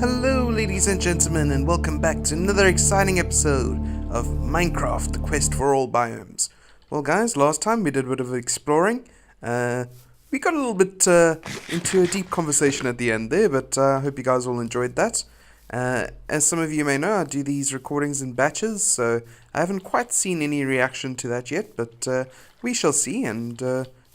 Hello ladies and gentlemen, and welcome back to another exciting episode of Minecraft, the quest for all biomes. Well guys, last time we did a bit of exploring. We got a little bit into a deep conversation at the end there, but I hope you guys all enjoyed that. As some of you may know, I do these recordings in batches, so I haven't quite seen any reaction to that yet, but we shall see, and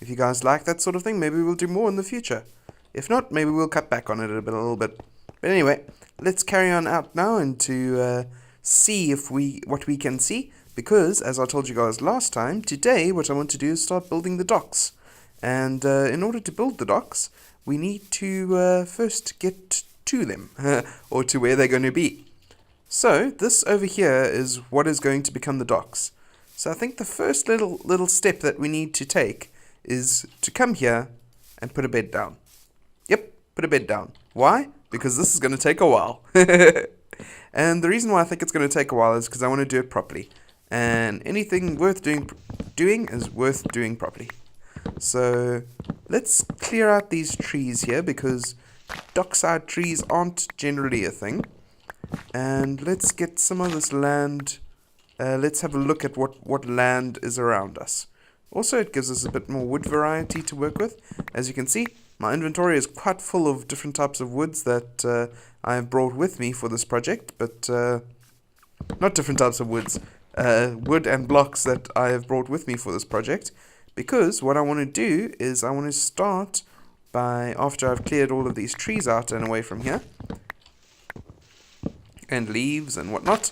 if you guys like that sort of thing, maybe we'll do more in the future. If not, maybe we'll cut back on it a little bit. But anyway, let's carry on out now and to see what we can see, because as I told you guys last time, today what I want to do is start building the docks. And in order to build the docks, we need to first get to them, or to where they're going to be. So this over here is what is going to become the docks. So I think the first little step that we need to take is to come here and put a bed down. Yep, put a bed down. Why? Because this is going to take a while. And the reason why I think it's going to take a while is because I want to do it properly. And anything worth doing is worth doing properly. So let's clear out these trees here, because dockside trees aren't generally a thing. And let's get some of this land. Let's have a look at what land is around us. Also, it gives us a bit more wood variety to work with. As you can see, my inventory is quite full of different types of woods that I have brought with me for this project, but not different types of woods, wood and blocks that I have brought with me for this project, because what I want to do is I want to start by, after I've cleared all of these trees out and away from here, and leaves and whatnot,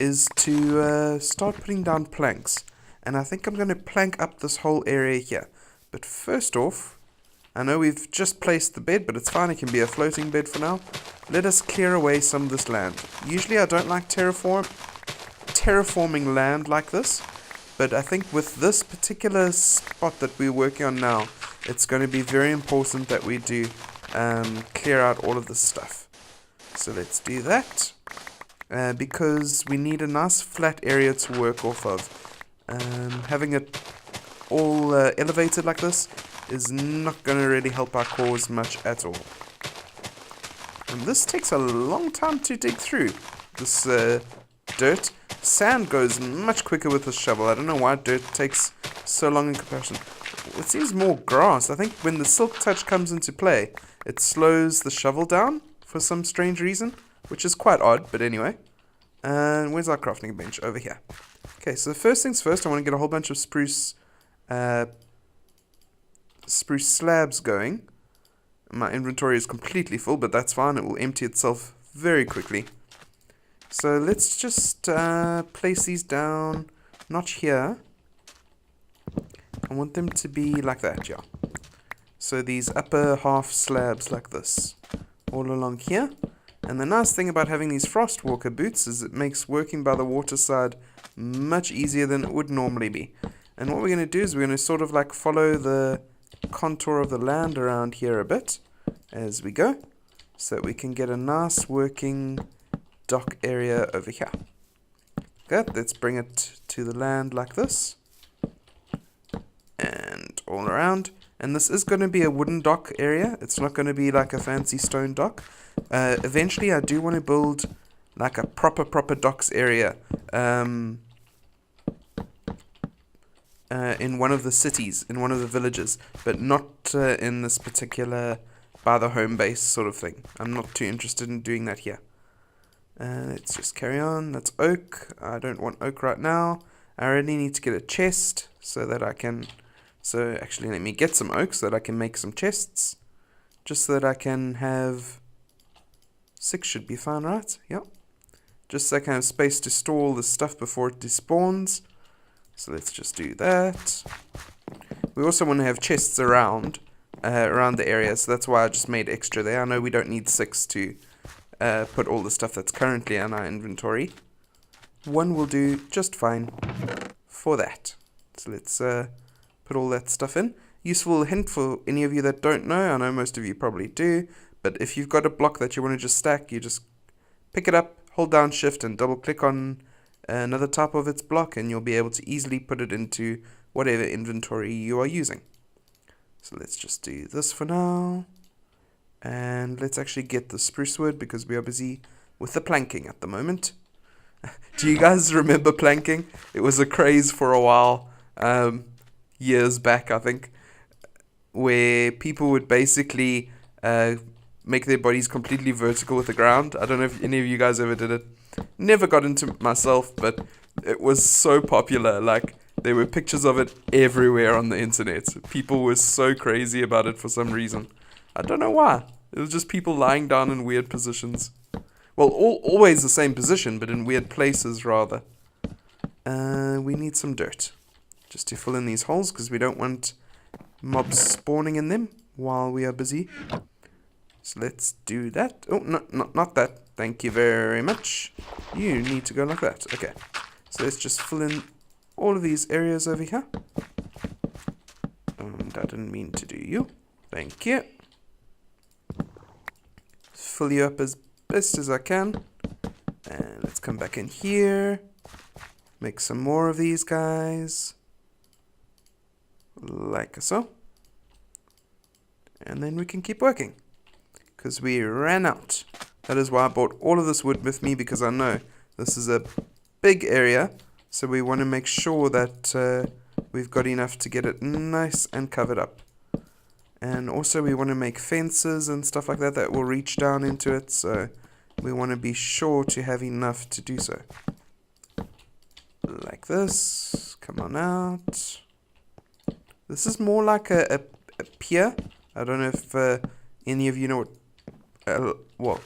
is to start putting down planks. And I think I'm going to plank up this whole area here. But first off, I know we've just placed the bed, but it's fine, it can be a floating bed for now. Let us clear away some of this land. Usually I don't like terraforming land like this, but I think with this particular spot that we're working on now, it's going to be very important that we do clear out all of this stuff. So let's do that, because we need a nice flat area to work off of. Having it all elevated like this is not going to really help our cause much at all. And this takes a long time to dig through, this dirt. Sand goes much quicker with the shovel. I don't know why dirt takes so long in comparison. It seems more grass. I think when the silk touch comes into play, it slows the shovel down for some strange reason, which is quite odd, but anyway. And where's our crafting bench? Over here. Okay, so first things first, I want to get a whole bunch of spruce slabs going. My inventory is completely full, but that's fine. It will empty itself very quickly. So let's just place these down, not here. I want them to be like that, yeah. So these upper half slabs like this, all along here. And the nice thing about having these Frostwalker boots is it makes working by the waterside much easier than it would normally be. And what we're going to do is we're going to sort of like follow the contour of the land around here a bit as we go, so that we can get a nice working dock area over here. Okay, let's bring it to the land like this, and all around. And this is going to be a wooden dock area. It's not going to be like a fancy stone dock. Eventually I do want to build like a proper docks area in one of the cities, in one of the villages, but not in this particular by the home base sort of thing. I'm not too interested in doing that here. Let's just carry on. That's oak. I don't want oak right now. I really need to get a chest so that I can... So actually let me get some oak so that I can make some chests. Just so that I can have... 6 should be fine, right? Yep. Just so I can have space to store all this stuff before it despawns. So let's just do that. We also want to have chests around the area, so that's why I just made extra there. I know we don't need 6 to put all the stuff that's currently in our inventory. 1 will do just fine for that. So let's put all that stuff in. Useful hint for any of you that don't know, I know most of you probably do, but if you've got a block that you want to just stack, you just pick it up, hold down shift and double click on another type of its block, and you'll be able to easily put it into whatever inventory you are using. So let's just do this for now. And let's actually get the spruce wood because we are busy with the planking at the moment. Do you guys remember planking? It was a craze for a while, years back, I think, where people would basically make their bodies completely vertical with the ground. I don't know if any of you guys ever did it. Never got into myself, but it was so popular. Like, there were pictures of it everywhere on the internet. People were so crazy about it for some reason. I don't know why. It was just people lying down in weird positions. Well, always the same position, but in weird places, rather. We need some dirt. Just to fill in these holes, because we don't want mobs spawning in them while we are busy. So let's do that. Oh, no, not that. Thank you very much. You need to go like that. Okay. So let's just fill in all of these areas over here. And I didn't mean to do you. Thank you. Fill you up as best as I can. And let's come back in here. Make some more of these guys. Like so. And then we can keep working. Because we ran out. That is why I brought all of this wood with me, because I know this is a big area. So we want to make sure that we've got enough to get it nice and covered up. And also we want to make fences and stuff like that that will reach down into it. So we want to be sure to have enough to do so. Like this. Come on out. This is more like a pier. I don't know if any of you know what...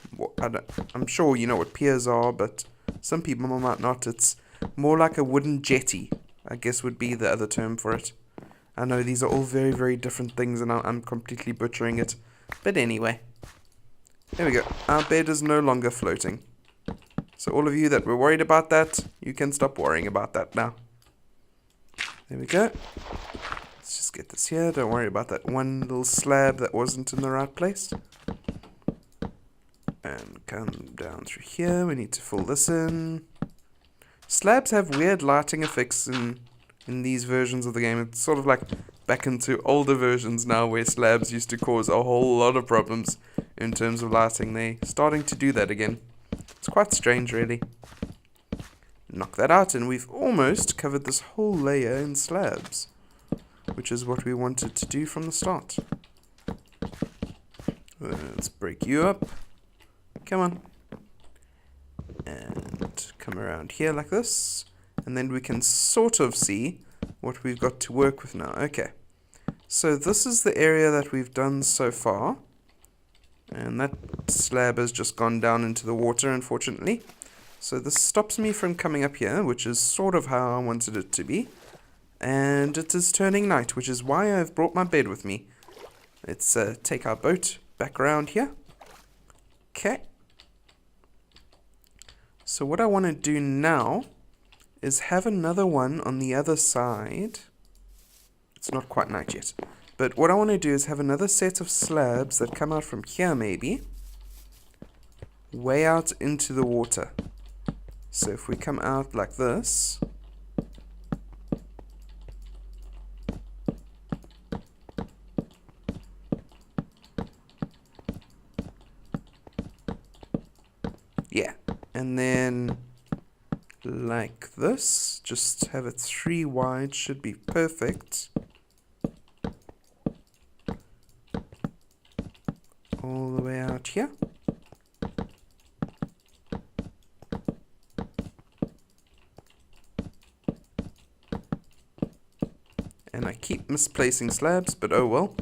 I'm sure you know what piers are, but some people might not. It's more like a wooden jetty, I guess would be the other term for it. I know these are all very, very different things, and I'm completely butchering it. But anyway. There we go. Our bed is no longer floating. So all of you that were worried about that, you can stop worrying about that now. There we go. Let's just get this here. Don't worry about that one little slab that wasn't in the right place. And come down through here. We need to fill this in. Slabs have weird lighting effects in these versions of the game. It's sort of like back into older versions now where slabs used to cause a whole lot of problems in terms of lighting. They're starting to do that again. It's quite strange, really. Knock that out, and we've almost covered this whole layer in slabs, which is what we wanted to do from the start. Let's break you up. Come on. And come around here like this. And then we can sort of see what we've got to work with now. Okay. So this is the area that we've done so far. And that slab has just gone down into the water, unfortunately. So this stops me from coming up here, which is sort of how I wanted it to be. And it is turning night, which is why I've brought my bed with me. Let's take our boat back around here. Okay. So what I want to do now is have another one on the other side. It's not quite night yet. But what I want to do is have another set of slabs that come out from here, maybe. Way out into the water. So if we come out like this. Yeah. And then like this. Just have it 3 wide. Should be perfect. All the way out here. And I keep misplacing slabs, but oh well.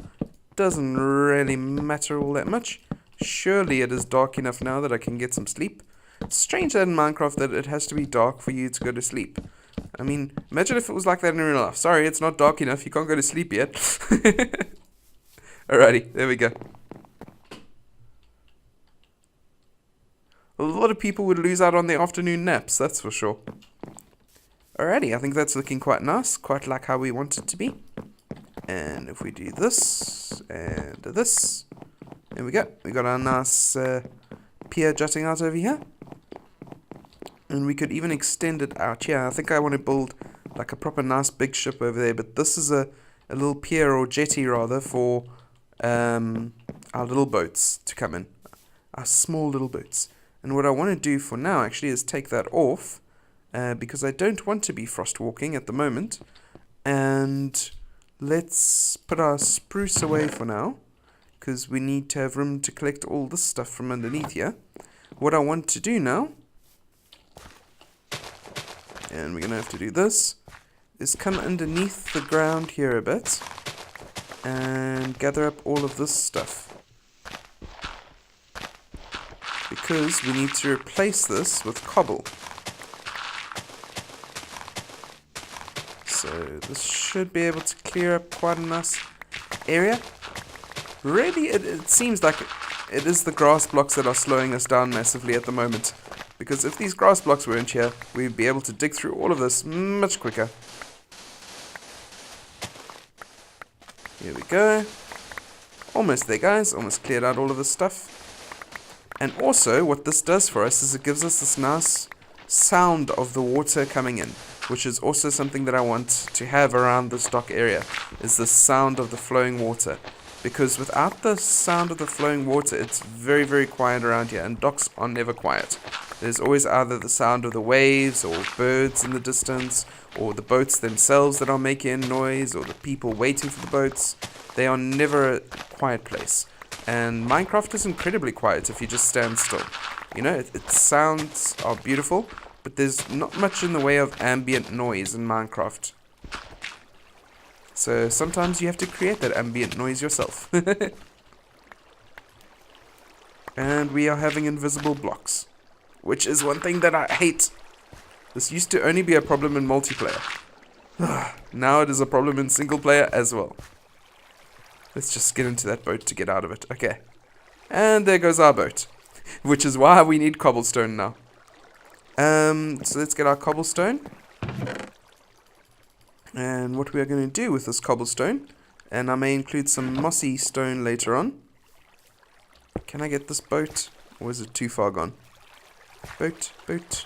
Doesn't really matter all that much. Surely it is dark enough now that I can get some sleep. It's strange that in Minecraft that it has to be dark for you to go to sleep. I mean, imagine if it was like that in real life. Sorry, it's not dark enough. You can't go to sleep yet. Alrighty, there we go. A lot of people would lose out on their afternoon naps, that's for sure. Alrighty, I think that's looking quite nice. Quite like how we want it to be. And if we do this, and this. There we go. We got our nice pier jutting out over here. And we could even extend it out here. I think I want to build like a proper nice big ship over there. But this is a little pier, or jetty rather, for... I our little boats to come in. Our small little boats. And what I want to do for now actually is take that off, because I don't want to be frost walking at the moment. And let's put our spruce away for now, because we need to have room to collect all this stuff from underneath here. What I want to do now, and we're going to have to do this, is come underneath the ground here a bit and gather up all of this stuff, because we need to replace this with cobble. So this should be able to clear up quite a nice area. Really, it seems like it is the grass blocks that are slowing us down massively at the moment, because if these grass blocks weren't here, we'd be able to dig through all of this much quicker. Here we go. Almost there, guys. Almost cleared out all of this stuff. And also, what this does for us is it gives us this nice sound of the water coming in, which is also something that I want to have around this dock area, is the sound of the flowing water. Because without the sound of the flowing water, it's very, very quiet around here, and docks are never quiet. There's always either the sound of the waves, or birds in the distance, or the boats themselves that are making noise, or the people waiting for the boats. They are never a quiet place. And Minecraft is incredibly quiet if you just stand still. You know, its sounds are beautiful, but there's not much in the way of ambient noise in Minecraft. So sometimes you have to create that ambient noise yourself. And we are having invisible blocks, which is one thing that I hate. This used to only be a problem in multiplayer. Now it is a problem in single player as well. Let's just get into that boat to get out of it. Okay. And there goes our boat, which is why we need cobblestone now. So let's get our cobblestone. And what we are going to do with this cobblestone, and I may include some mossy stone later on. Can I get this boat? Or is it too far gone? Boat, boat.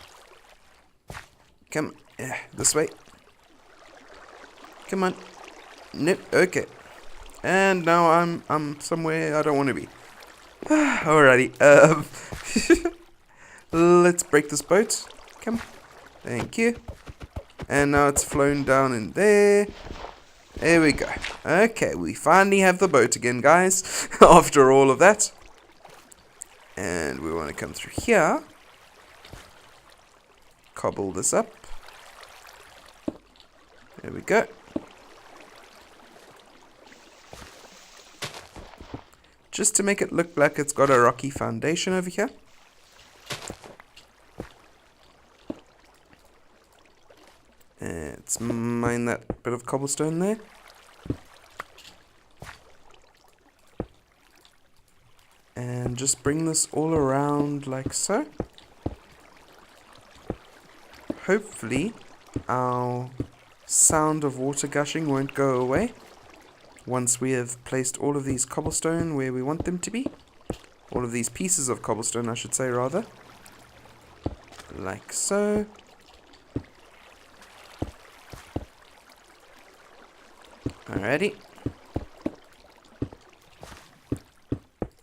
Come, this way. Come on. Nope, okay. And now I'm somewhere I don't want to be. Alrighty, let's break this boat. Come. Thank you. And now it's flown down in there. There we go. Okay, we finally have the boat again, guys. After all of that. And we want to come through here. Cobble this up. There we go. Just to make it look like it's got a rocky foundation over here. Let's mine that bit of cobblestone there. And just bring this all around like so. Hopefully our sound of water gushing won't go away once we have placed all of these cobblestone where we want them to be. All of these pieces of cobblestone, I should say, rather. Like so. Alrighty.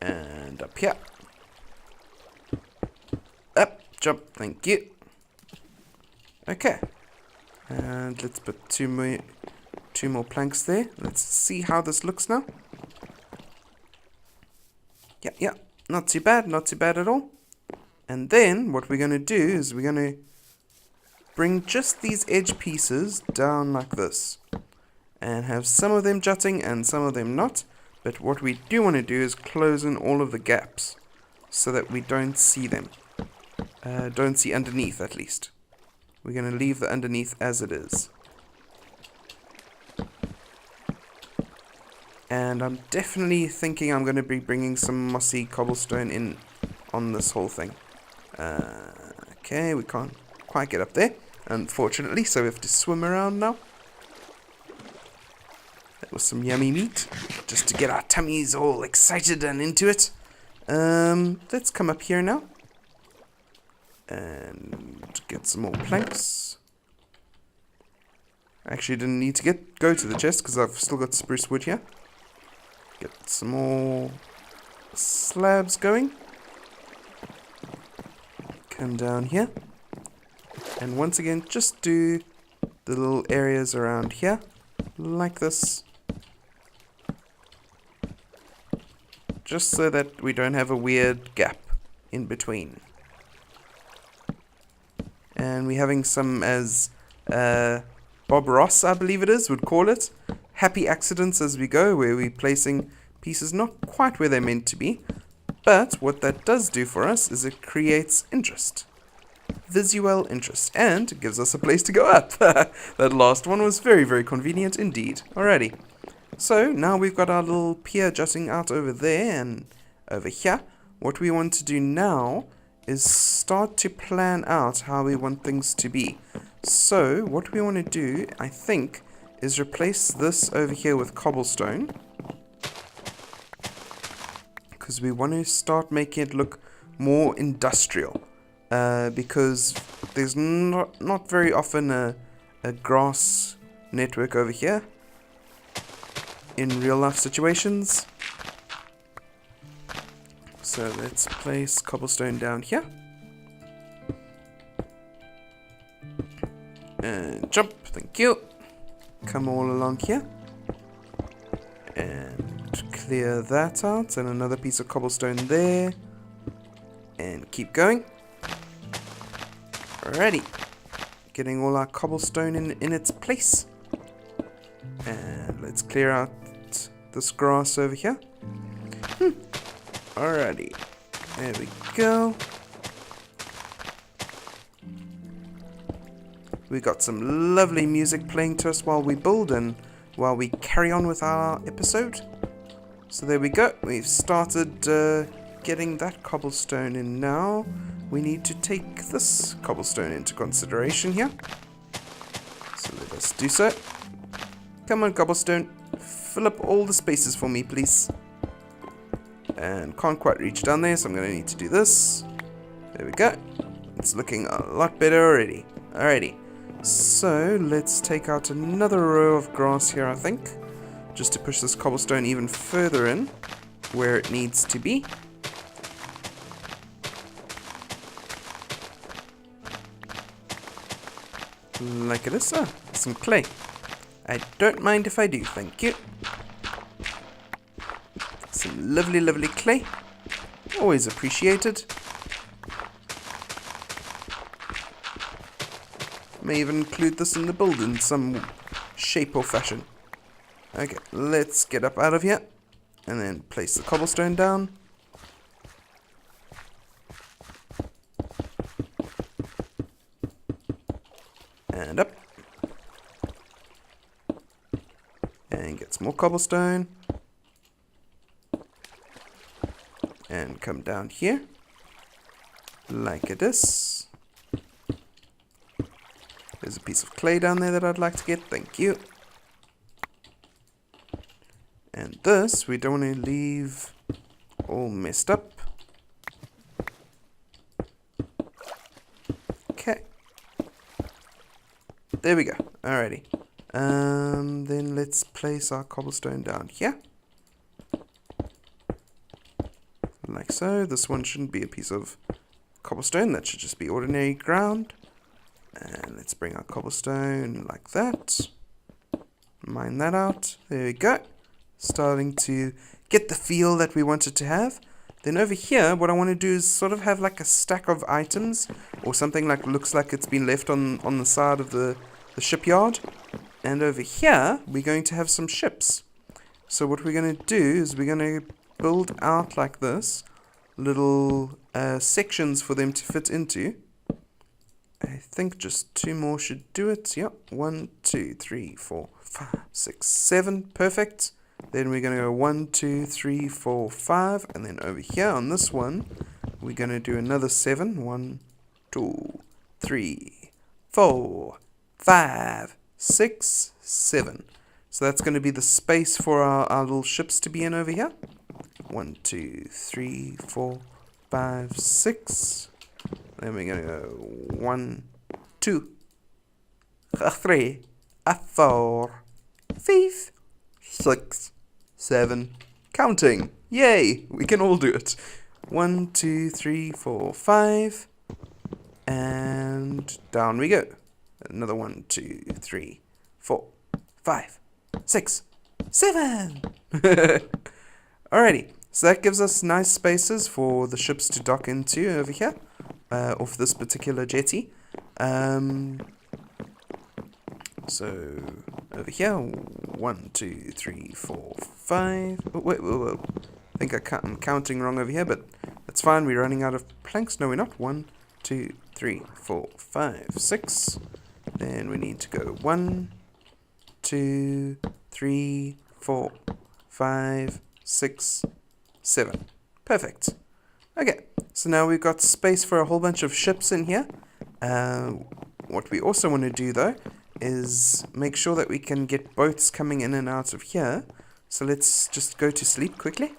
And up here. Up, jump, thank you. Okay. And let's put two more planks there. Let's see how this looks now. Yeah, not too bad at all. And then what we're going to do is we're going to bring just these edge pieces down like this. And have some of them jutting and some of them not. But what we do want to do is close in all of the gaps so that we don't see them. Don't see underneath, at least. We're going to leave the underneath as it is. And I'm definitely thinking I'm going to be bringing some mossy cobblestone in on this whole thing. Okay, we can't quite get up there, unfortunately, so we have to swim around now. That was some yummy meat, just to get our tummies all excited and into it. Let's come up here now. And get some more planks. I actually didn't need to go to the chest, because I've still got spruce wood here. Get some more slabs going. Come down here. And once again, just do the little areas around here, like this. Just so that we don't have a weird gap in between. And we're having some, as Bob Ross, I believe it is, would call it, happy accidents as we go, where we're placing pieces not quite where they're meant to be. But what that does do for us is it creates interest. Visual interest. And it gives us a place to go up. That last one was very, very convenient indeed. Alrighty. So now we've got our little pier jutting out over there and over here. What we want to do now is start to plan out how we want things to be. So what we want to do, I think, is replace this over here with cobblestone. Because we want to start making it look more industrial. Because there's not very often a grass network over here in real life situations. So let's place cobblestone down here. And jump, thank you. Come all along here. And clear that out. And another piece of cobblestone there. And keep going. Alrighty. Getting all our cobblestone in its place. And let's clear out this grass over here. Alrighty. There we go. We got some lovely music playing to us while we build and while we carry on with our episode. So there we go. We've started getting that cobblestone in now. We need to take this cobblestone into consideration here. So let us do so. Come on, cobblestone. Fill up all the spaces for me, please. And can't quite reach down there, so I'm going to need to do this. There we go. It's looking a lot better already. Alrighty. So let's take out another row of grass here, I think. Just to push this cobblestone even further in where it needs to be. Like it is, sir. Some clay. I don't mind if I do, thank you. Some lovely, lovely clay. Always appreciated. May even include this in the build in some shape or fashion. Okay, let's get up out of here. And then place the cobblestone down. And up. And get some more cobblestone. And come down here. Like it is. There's a piece of clay down there that I'd like to get. Thank you. And this, we don't want to leave all messed up. Okay. There we go. Alrighty. Then let's place our cobblestone down here. Like so. This one shouldn't be a piece of cobblestone. That should just be ordinary ground. And let's bring our cobblestone like that. Mine that out. There we go. Starting to get the feel that we wanted to have. Then over here, what I want to do is sort of have like a stack of items. Or something like looks like it's been left on the side of the shipyard. And over here, we're going to have some ships. So what we're going to do is we're going to build out like this. Little sections for them to fit into. I think just 2 more should do it. Yep. 1, 2, 3, 4, 5, 6, 7. Perfect. Then we're going to go 1, 2, 3, 4, 5. And then over here on this one, we're going to do another 7. 1, 2, 3, 4, 5, 6, 7. So that's going to be the space for our little ships to be in over here. 1, 2, 3, 4, 5, 6. Then we're going to go 1, 2, 3, 4, 5, 6, 7. Counting. Yay! We can all do it. 1, 2, 3, 4, 5. And down we go. Another 1, 2, 3, 4, 5, 6, 7. Alrighty. So that gives us nice spaces for the ships to dock into over here. Off this particular jetty. So over here, 1, 2, 3, 4, 5. Oh, wait. I think I'm counting wrong over here, but that's fine. We're running out of planks. No, we're not. 1, 2, 3, 4, 5, 6. Then we need to go 1, 2, 3, 4, 5, 6, 7. Perfect. Okay, so now we've got space for a whole bunch of ships in here. What we also want to do, though, is make sure that we can get boats coming in and out of here. So let's just go to sleep quickly.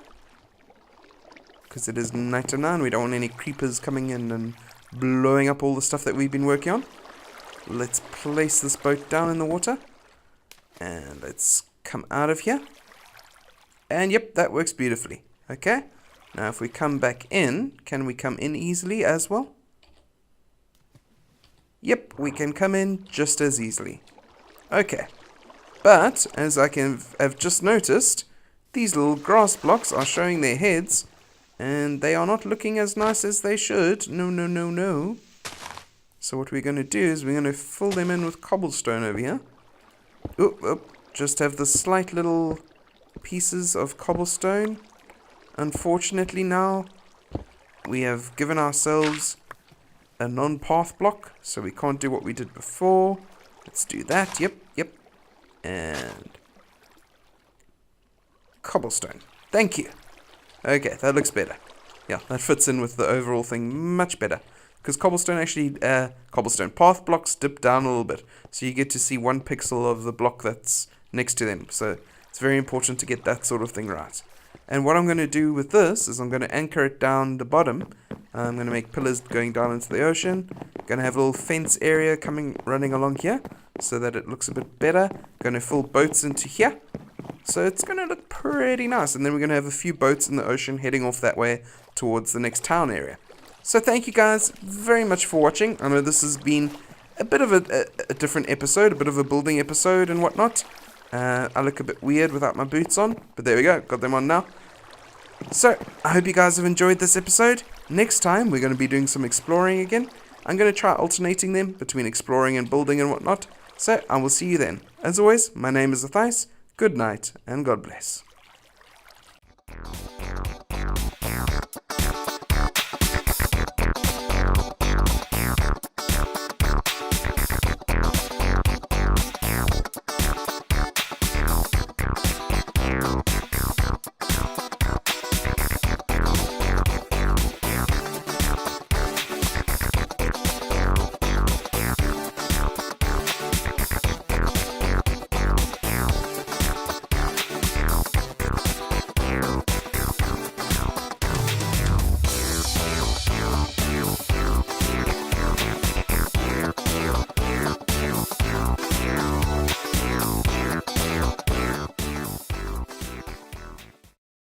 Because it is night now and we don't want any creepers coming in and blowing up all the stuff that we've been working on. Let's place this boat down in the water. And let's come out of here. And yep, that works beautifully. Okay. Now if we come back in, can we come in easily as well? Yep, we can come in just as easily. Okay. But, as I have just noticed, these little grass blocks are showing their heads, and they are not looking as nice as they should. No. So what we're going to do is we're going to fill them in with cobblestone over here. Just have the slight little pieces of cobblestone. Unfortunately now, we have given ourselves a non-path block, so we can't do what we did before. Let's do that. Yep. And cobblestone. Thank you. Okay, that looks better. Yeah, that fits in with the overall thing much better. Because cobblestone actually, cobblestone path blocks dip down a little bit. So you get to see 1 pixel of the block that's next to them. So it's very important to get that sort of thing right. And what I'm going to do with this is I'm going to anchor it down the bottom. I'm going to make pillars going down into the ocean. Going to have a little fence area running along here so that it looks a bit better. Going to fill boats into here. So it's going to look pretty nice. And then we're going to have a few boats in the ocean heading off that way towards the next town area. So thank you guys very much for watching. I know this has been a bit of a different episode, a bit of a building episode and whatnot. I look a bit weird without my boots on, but there we go, got them on now. So, I hope you guys have enjoyed this episode. Next time, we're going to be doing some exploring again. I'm going to try alternating them between exploring and building and whatnot. So, I will see you then. As always, my name is Athais. Good night, and God bless.